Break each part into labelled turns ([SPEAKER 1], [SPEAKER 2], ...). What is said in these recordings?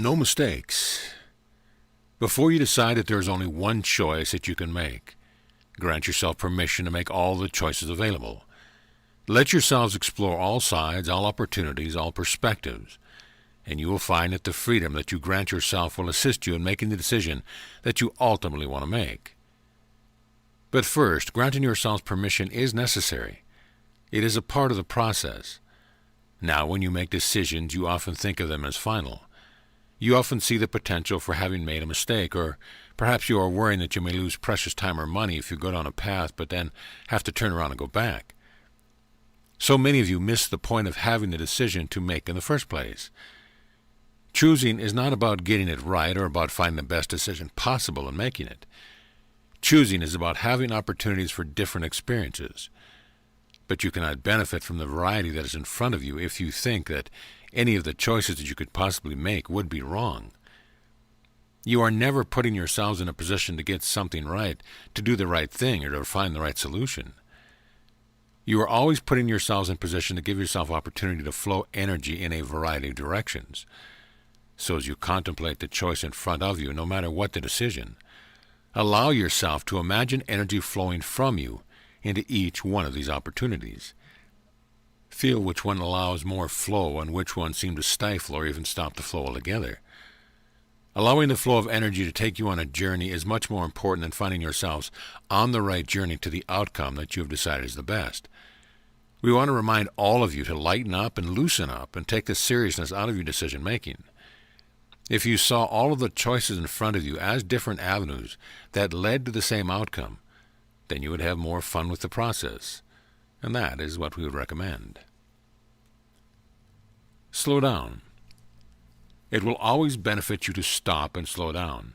[SPEAKER 1] No mistakes. Before you decide that there is only one choice that you can make, grant yourself permission to make all the choices available. Let yourselves explore all sides, all opportunities, all perspectives, and you will find that the freedom that you grant yourself will assist you in making the decision that you ultimately want to make. But first, granting yourselves permission is necessary. It is a part of the process. Now, when you make decisions, you often think of them as final. You often see the potential for having made a mistake, or perhaps you are worrying that you may lose precious time or money if you go down a path but then have to turn around and go back. So many of you miss the point of having the decision to make in the first place. Choosing is not about getting it right or about finding the best decision possible and making it. Choosing is about having opportunities for different experiences. But you cannot benefit from the variety that is in front of you if you think that any of the choices that you could possibly make would be wrong. You are never putting yourselves in a position to get something right, to do the right thing, or to find the right solution. You are always putting yourselves in position to give yourself opportunity to flow energy in a variety of directions. So as you contemplate the choice in front of you, no matter what the decision, allow yourself to imagine energy flowing from you into each one of these opportunities. Feel which one allows more flow and which one seems to stifle or even stop the flow altogether. Allowing the flow of energy to take you on a journey is much more important than finding yourselves on the right journey to the outcome that you have decided is the best. We want to remind all of you to lighten up and loosen up and take the seriousness out of your decision-making. If you saw all of the choices in front of you as different avenues that led to the same outcome, then you would have more fun with the process, and that is what we would recommend. Slow down. It will always benefit you to stop and slow down.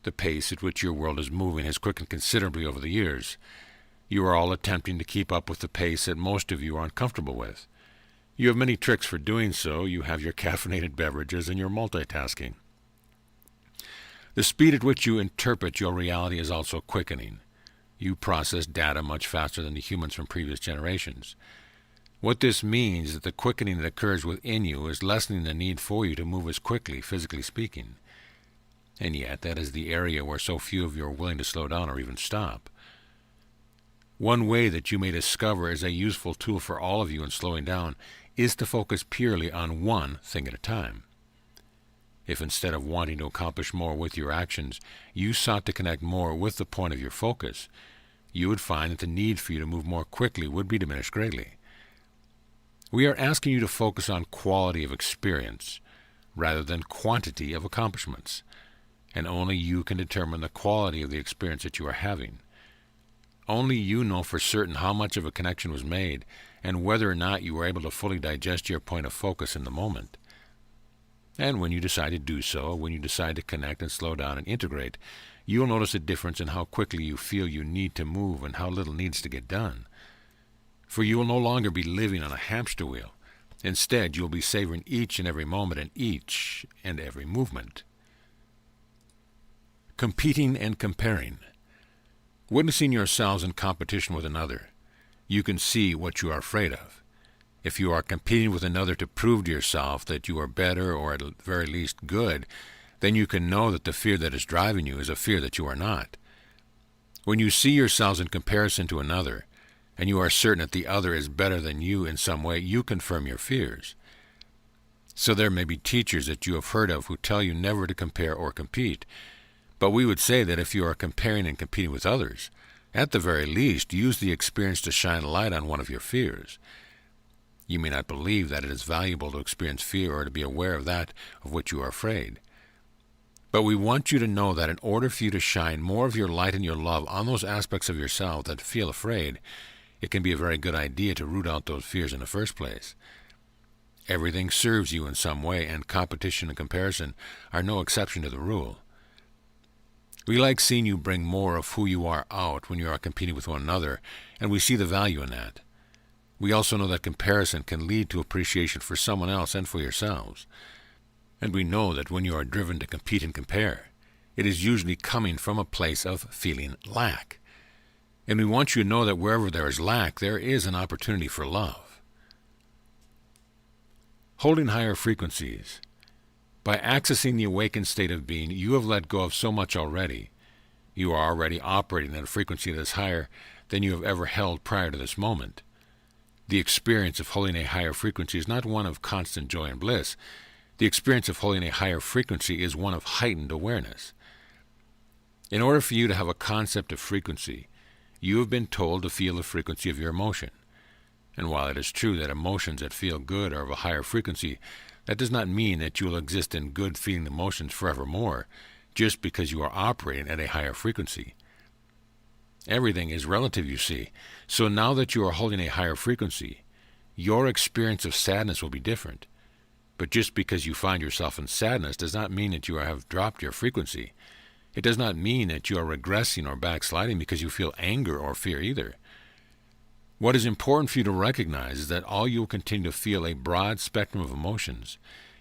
[SPEAKER 1] The pace at which your world is moving has quickened considerably over the years. You are all attempting to keep up with the pace that most of you are uncomfortable with. You have many tricks for doing so. You have your caffeinated beverages and your multitasking. The speed at which you interpret your reality is also quickening. You process data much faster than the humans from previous generations. What this means is that the quickening that occurs within you is lessening the need for you to move as quickly, physically speaking. And yet, that is the area where so few of you are willing to slow down or even stop. One way that you may discover is a useful tool for all of you in slowing down is to focus purely on one thing at a time. If instead of wanting to accomplish more with your actions, you sought to connect more with the point of your focus, you would find that the need for you to move more quickly would be diminished greatly. We are asking you to focus on quality of experience rather than quantity of accomplishments, and only you can determine the quality of the experience that you are having. Only you know for certain how much of a connection was made and whether or not you were able to fully digest your point of focus in the moment. And when you decide to do so, when you decide to connect and slow down and integrate, you'll notice a difference in how quickly you feel you need to move and how little needs to get done. For you will no longer be living on a hamster wheel. Instead, you'll be savoring each and every moment and each and every movement. Competing and comparing. Witnessing yourselves in competition with another, you can see what you are afraid of. If you are competing with another to prove to yourself that you are better or at the very least good, then you can know that the fear that is driving you is a fear that you are not. When you see yourselves in comparison to another, and you are certain that the other is better than you in some way, you confirm your fears. So there may be teachers that you have heard of who tell you never to compare or compete, but we would say that if you are comparing and competing with others, at the very least, use the experience to shine a light on one of your fears. You may not believe that it is valuable to experience fear or to be aware of that of which you are afraid. But we want you to know that in order for you to shine more of your light and your love on those aspects of yourself that feel afraid, it can be a very good idea to root out those fears in the first place. Everything serves you in some way, and competition and comparison are no exception to the rule. We like seeing you bring more of who you are out when you are competing with one another, and we see the value in that. We also know that comparison can lead to appreciation for someone else and for yourselves. And we know that when you are driven to compete and compare, it is usually coming from a place of feeling lack. And we want you to know that wherever there is lack, there is an opportunity for love. Holding higher frequencies. By accessing the awakened state of being, you have let go of so much already. You are already operating at a frequency that is higher than you have ever held prior to this moment. The experience of holding a higher frequency is not one of constant joy and bliss. The experience of holding a higher frequency is one of heightened awareness. In order for you to have a concept of frequency, you have been told to feel the frequency of your emotion. And while it is true that emotions that feel good are of a higher frequency, that does not mean that you will exist in good feeling emotions forevermore, just because you are operating at a higher frequency. Everything is relative, you see. So now that you are holding a higher frequency, your experience of sadness will be different. But just because you find yourself in sadness does not mean that you have dropped your frequency. It does not mean that you are regressing or backsliding because you feel anger or fear either. What is important for you to recognize is that all you will continue to feel a broad spectrum of emotions,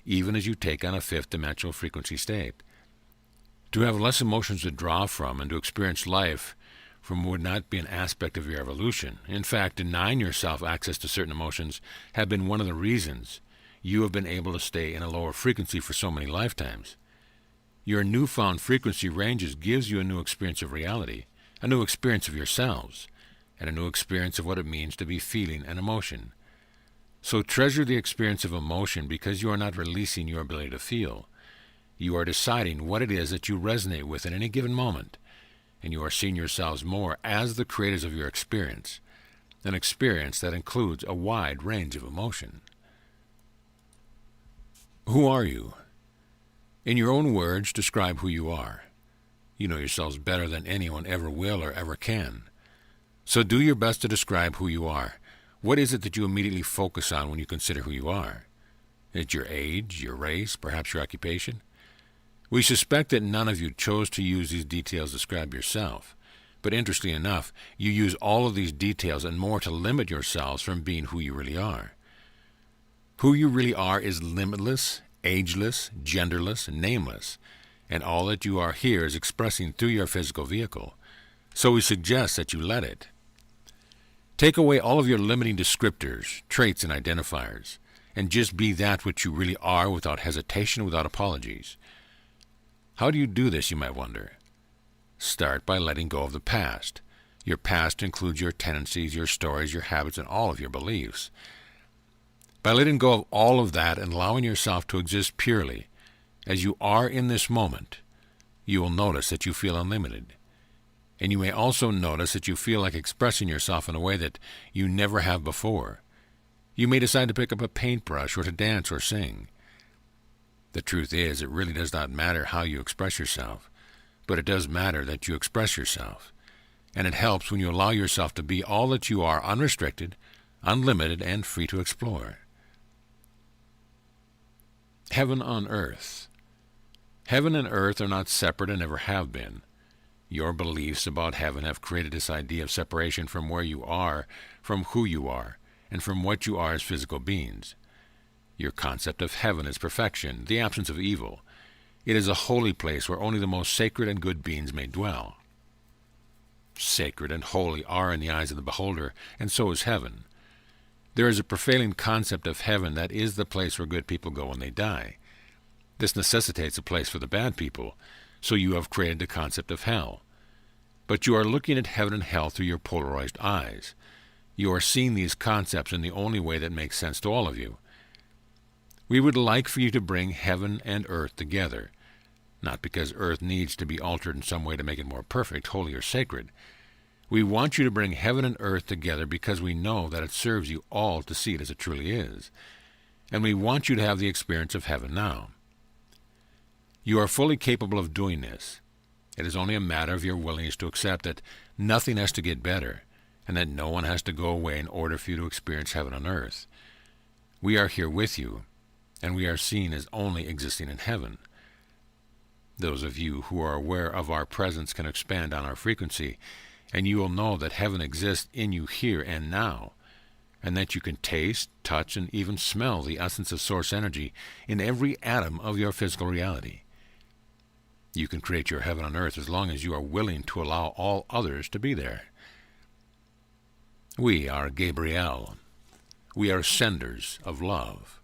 [SPEAKER 1] even as you take on a fifth dimensional frequency state. To have less emotions to draw from and to experience life from would not be an aspect of your evolution. In fact, denying yourself access to certain emotions have been one of the reasons you have been able to stay in a lower frequency for so many lifetimes. Your newfound frequency ranges gives you a new experience of reality, a new experience of yourselves, and a new experience of what it means to be feeling an emotion. So treasure the experience of emotion because you are not releasing your ability to feel. You are deciding what it is that you resonate with at any given moment, and you are seeing yourselves more as the creators of your experience, an experience that includes a wide range of emotion. Who are you? In your own words, describe who you are. You know yourselves better than anyone ever will or ever can. So do your best to describe who you are. What is it that you immediately focus on when you consider who you are? Is it your age, your race, perhaps your occupation? We suspect that none of you chose to use these details to describe yourself. But interestingly enough, you use all of these details and more to limit yourselves from being who you really are. Who you really are is limitless, ageless, genderless, and nameless, and all that you are here is expressing through your physical vehicle. So we suggest that you let it. Take away all of your limiting descriptors, traits, and identifiers, and just be that which you really are without hesitation, without apologies. How do you do this, you might wonder? Start by letting go of the past. Your past includes your tendencies, your stories, your habits, and all of your beliefs. By letting go of all of that and allowing yourself to exist purely, as you are in this moment, you will notice that you feel unlimited. And you may also notice that you feel like expressing yourself in a way that you never have before. You may decide to pick up a paintbrush or to dance or sing. The truth is, it really does not matter how you express yourself, but it does matter that you express yourself. And it helps when you allow yourself to be all that you are, unrestricted, unlimited, and free to explore. Heaven on earth. Heaven and earth are not separate and never have been. Your beliefs about heaven have created this idea of separation from where you are, from who you are, and from what you are as physical beings. Your concept of heaven is perfection, the absence of evil. It is a holy place where only the most sacred and good beings may dwell. Sacred and holy are in the eyes of the beholder, and so is heaven. There is a prevailing concept of heaven that is the place where good people go when they die. This necessitates a place for the bad people, so you have created the concept of hell. But you are looking at heaven and hell through your polarized eyes. You are seeing these concepts in the only way that makes sense to all of you. We would like for you to bring heaven and earth together, not because earth needs to be altered in some way to make it more perfect, holy, or sacred. We want you to bring heaven and earth together because we know that it serves you all to see it as it truly is, and we want you to have the experience of heaven now. You are fully capable of doing this. It is only a matter of your willingness to accept that nothing has to get better, and that no one has to go away in order for you to experience heaven on earth. We are here with you, and we are seen as only existing in heaven. Those of you who are aware of our presence can expand on our frequency, and you will know that heaven exists in you here and now, and that you can taste, touch, and even smell the essence of source energy in every atom of your physical reality. You can create your heaven on earth as long as you are willing to allow all others to be there. We are Gabriel. We are senders of love.